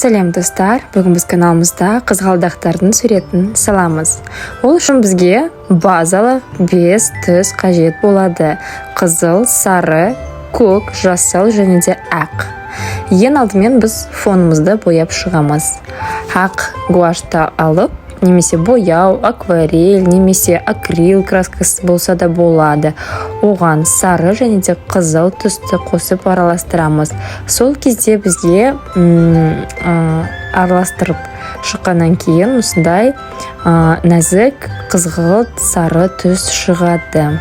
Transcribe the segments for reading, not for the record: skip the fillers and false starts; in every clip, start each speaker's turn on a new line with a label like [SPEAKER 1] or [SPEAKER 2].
[SPEAKER 1] Сәлем достар, бүгін біз каналымызда қызғалдақтардың суретін саламыз. Ол үшін бізге базалық 5 түс қажет болады. Қызыл, сары, көк, жасыл және де ақ. Ең алдымен біз фонымызды бояп шығамыз. Ақ гуашты алып, немесе бояу, акварель, немесе акрил краскасы болса да болады. Оған сары және де қызыл түсті қосып араластырамыз. Сол кезде бізге араластырып шыққаннан кейін осындай нәзік қызғылт сары түс шығады.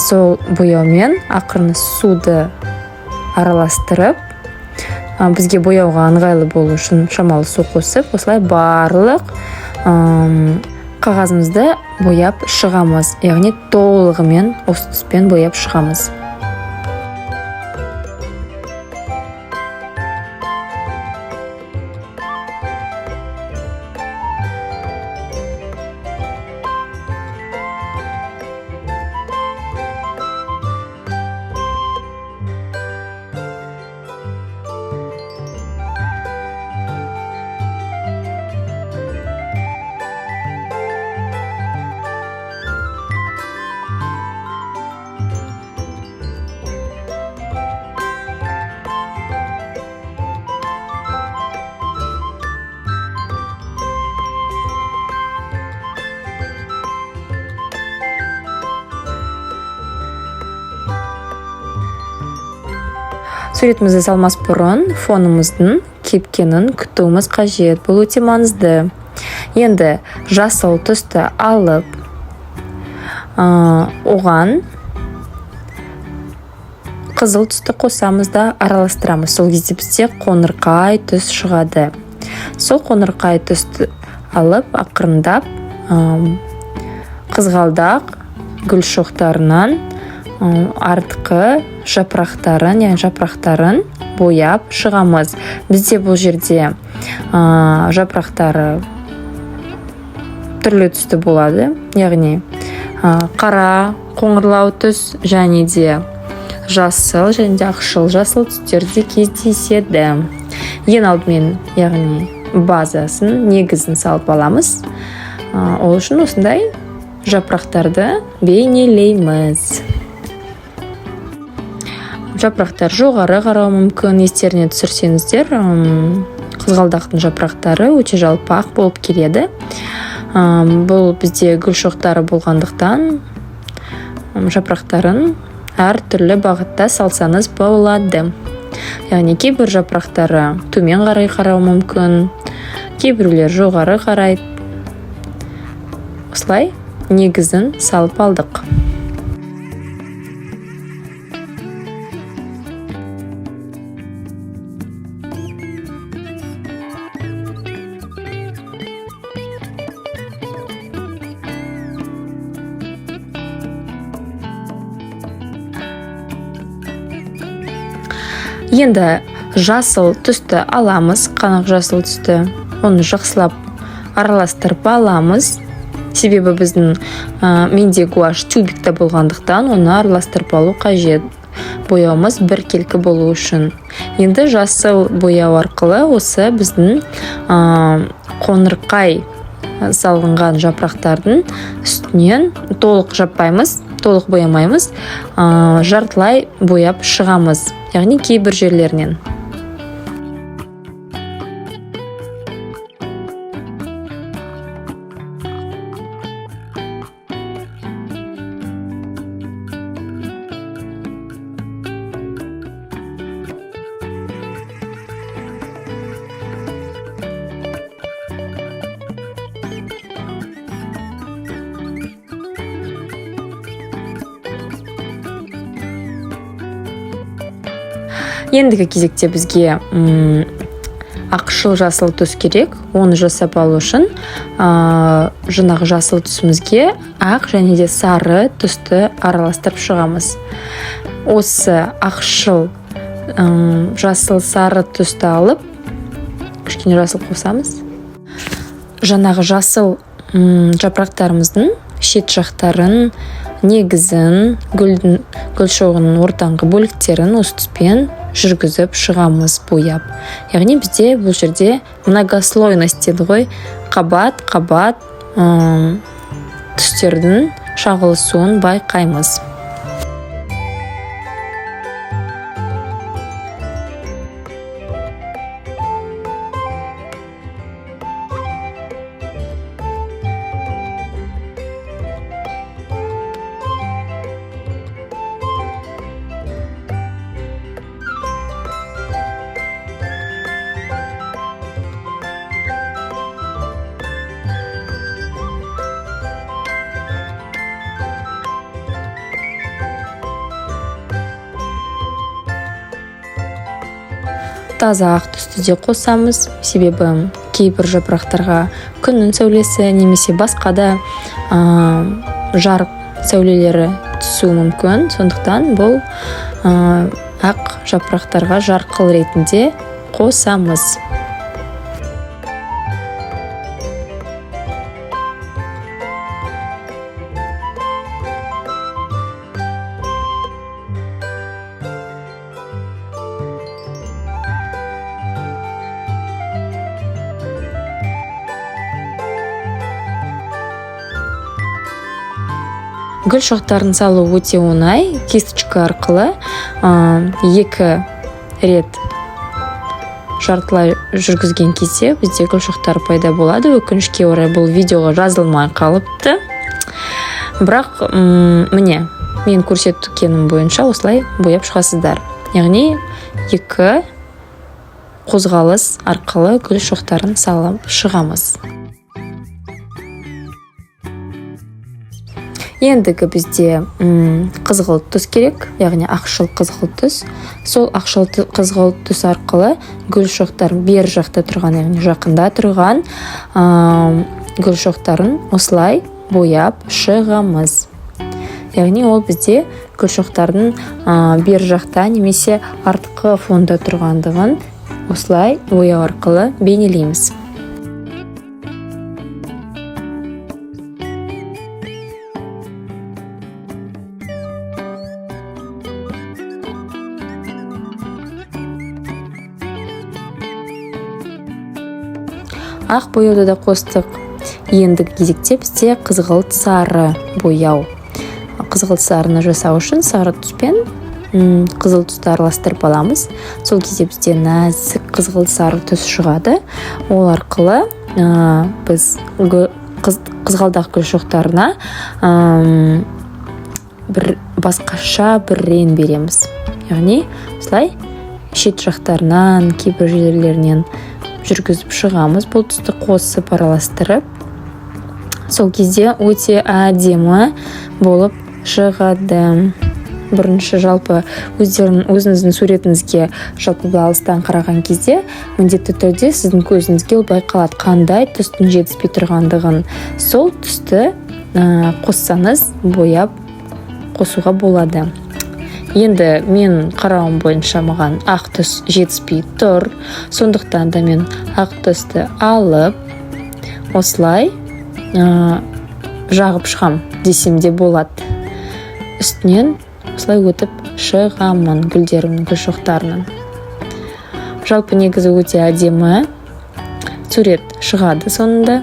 [SPEAKER 1] Сол бояумен ақырын суды араластырып, бізге бояуға ыңғайлы болу үшін шамалы су қосып, осылай барлық қағазымызды бояп шығамыз. Яғни толығымен осы түспен бояп шығамыз. Суретімізді салмас бұрын фонымыздың кепкенін күтуіміз қажет. Бұл өте маңызды. Енді жасыл түсті алып, оған қызыл түсті қосамыз да араластырамыз. Сол кезде бізде қоңырқай түс шығады. Сол қоңырқай түсті алып, ақырындап қызғалдақ гүл шоқтарынан артқы жапырақтарын бояп шығамыз. Бізде бұл жерде жапырақтары түрлі түсті болады. Яғни қара, қоңырлау түс және де жасыл және де ақшыл жасыл түстерде кездеседі. Ең алдымен, яғни базасын, негізін салып аламыз. Ол үшін осындай жапырақтарды бейнелейміз. Жапырақтар жоғары қарау мүмкін. Естеріне түсірсеңіздер, қызғалдақтың жапырақтары өте жалпақ болып келеді. Бұл бізде гүл шоқтары болғандықтан жапырақтарын әр түрлі бағытта салсаңыз болады. Яғни кейбір жапырақтары төмен қарай қарау мүмкін, кейбіреулер жоғары қарай. Осылай негізін салып алдық. Енді жасыл түсті аламыз, қанық жасыл түсті. Оны жақсылап араластырып аламыз. Себебі біздің менде гуаш тюбикті болғандықтан оны араластырып алу қажет. Бояуымыз біркелкі болу үшін. Енді жасыл бояу арқылы осы біздің қоңырқай салынған жапырақтардың үстінен толық жаппаймыз, толық боямаймыз, жартылай бояп шығамыз. Яғни кейбір жерлерінен. Ендігі кезекте бізге ақшыл жасыл түс керек. Оны жасап алу үшін жаңағы жасыл түсімізге ақ және де сары түсті араластырып шығамыз. Осы ақшыл жасыл сары түсті алып, кішкене жасыл қосамыз. Жаңағы жасыл жапырақтарымыздың шет жақтарын, негізін, гүл шоғының ортаңғы бөліктерін осы түспен жүргізіп шығамыз бояп. Яғни бізде бұл жерде многослойность деді ғой, қабат түстердің шағылысуын байқаймыз. Таза ақ түсті де қосамыз, себебі кейбір жапырақтарға күннің сәулесі немесе басқа да жарық сәулелері түсуі мүмкін. Сондықтан бұл ақ жапырақтарға жарқыл ретінде қосамыз. Гүл шоқтарын салу өте оңай. Кисточка арқылы екі рет жартылай жүргізген кезде бізде гүл шоқтары пайда болады. Өкінішке орай бұл видеоға жазылмай қалыпты. Бірақ міне, мен көрсеткенім бойынша осылай бояп шығасыздар. Яғни екі қозғалыс арқылы гүл шоқтарын салып шығамыз. Ендігі бізде қызғылт түс керек, яғни ақшыл қызғылт түс. Сол ақшыл қызғылт түс арқылы гүл шоқтарын бер жақта тұрған, яғни жақында тұрған гүл шоқтарын осылай бояп шығамыз. Яғни ол бізде гүл шоқтардың бер жақта немесе артқы фонда тұрғандығын осылай бояу арқылы бейнелейміз. Ақ бояуды да қостық. Ендігі кезекте бізде қызғылт сары бояу. Қызғылт сарыны жасау үшін сары түспен қызыл түсті араластырып аламыз. Сол кезде бізде нәзік қызғылт сары түс шығады. Ол арқылы біз қызғалдақ гүл шоқтарына бір басқаша бір реңк береміз. Яғни осылай шет жақтарынан, кейбір жерлерінен жүргізіп шығамыз. Бұл түсті қосып араластырып, сол кезде өте әдемі болып шығады. Бірінші жалпы өзіңіздің суретіңізге жалпы алыстан қараған кезде міндетті түрде сіздің көзіңізге байқалады қандай түстің жетіспей тұрғандығын. Сол түсті қоссаңыз бояп қосуға болады. Енді мен қарауым бойынша маған ақ түс жетіспей тұр. Сондықтан да мен ақ түсті алып, осылай жағып шығам десем де болады. Үстінен осылай өтіп шығамын гүлдерімнің, гүл шоқтарының. Жалпы негізі өте әдемі сурет шығады соңында.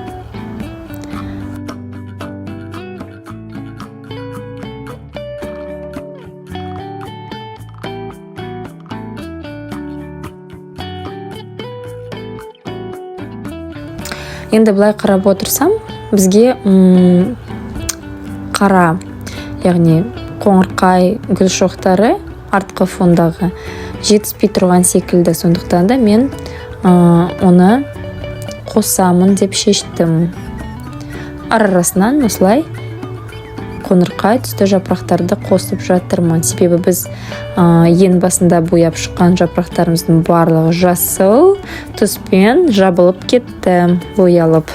[SPEAKER 1] Енді былай қарап отырсам, бізге қара, яғни қоңырқай гүл шоқтары артқы фондағы жетіспей тұрған секілді. Сондықтан да мен оны қосамын деп шештім. Арасынан осылай қоңырқай түсті жапырақтарды қосып жатырмын. Себебі біз ең басында бояп шыққан жапырақтарымыздың барлығы жасыл түспен жабылып кетті, боялып.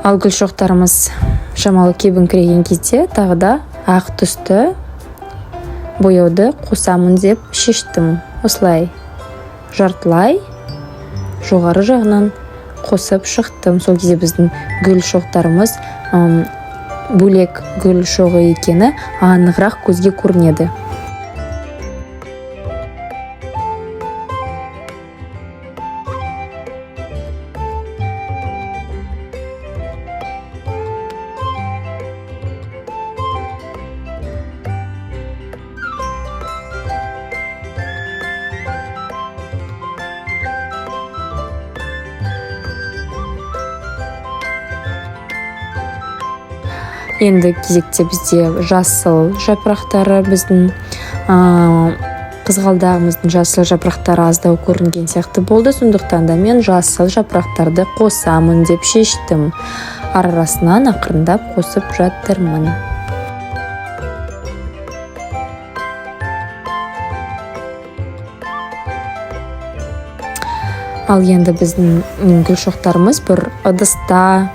[SPEAKER 1] Ал гүл шоқтарымыз шамалы кебіңкіреген кезде тағы да ақ түсті бояуды қосамын деп шештім. Осылай жартылай жоғары жағынан қосып шықтым. Сол кезде біздің гүл шоқтарымыз бөлек гүл шоғы екені анығырақ көзге көрінеді. Енді кезекте бізде жасыл жапырақтары, біздің қызғалдағымыздың жасыл жапырақтары аздау көрінген сияқты болды. Сондықтан да мен жасыл жапырақтарды қосамын деп шештім. Арасынан ақырындап қосып жатырмын. Ал енді біздің гүл шоқтарымыз бір ыдыста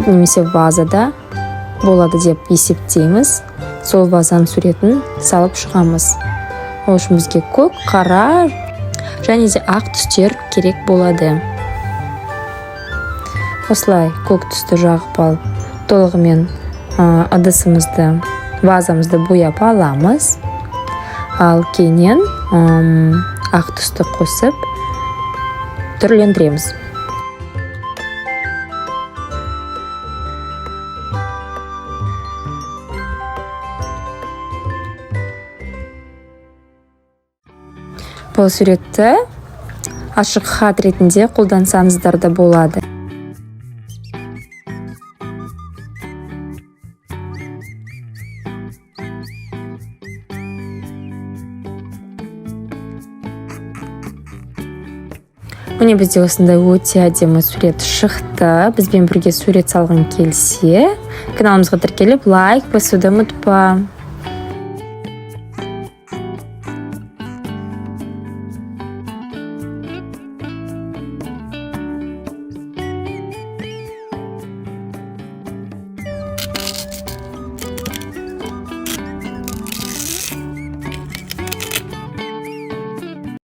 [SPEAKER 1] немесе вазада болады деп есептейміз. Сол вазаның суретін салып шығамыз. Ол үшін бізге көк, қара және де ақ түстер керек болады. Осылай көк түсті жағып алып, толығымен ыдысымызды, вазамызды бояп аламыз. Ал кейіннен ақ түсті қосып түрлендіреміз. Бұл суретті ашық хат ретінде қолдансаңыздар да болады. Міне бізде осындай өте әдемі сурет шықты. Бізбен бірге сурет салғың келсе, каналымызға тіркеліп лайк басуды ұмытпа.